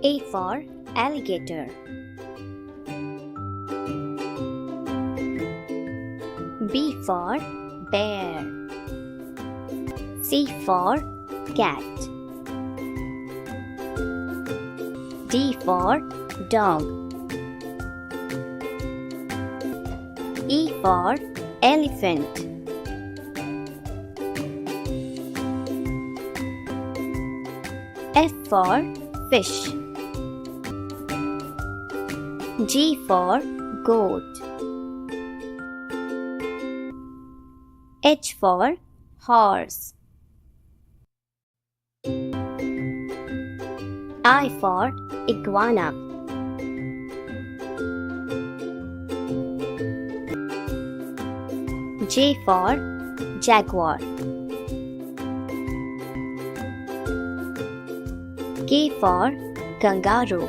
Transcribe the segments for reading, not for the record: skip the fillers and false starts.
A for alligator. B for bear. C for cat. D for dog. E for elephant. F for fish. G for goat. H for horse. I for iguana. J for jaguar. K for kangaroo.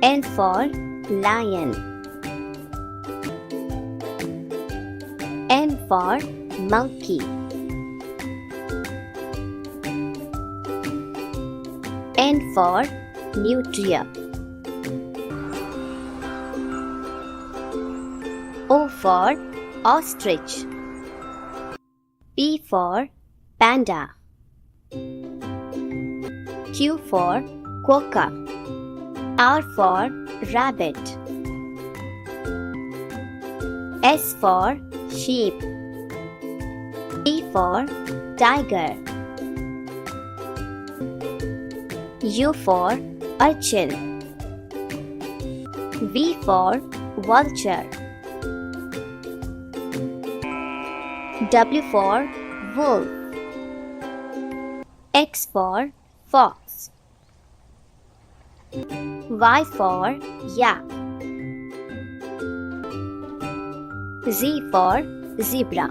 L for lion. M for monkey. N for nutria. O for ostrich. P for panda. Q for quokka. R for rabbit. S for sheep. T for tiger. U for urchin. V for vulture. W for wolf. X for fox. Y for yak. Z for zebra.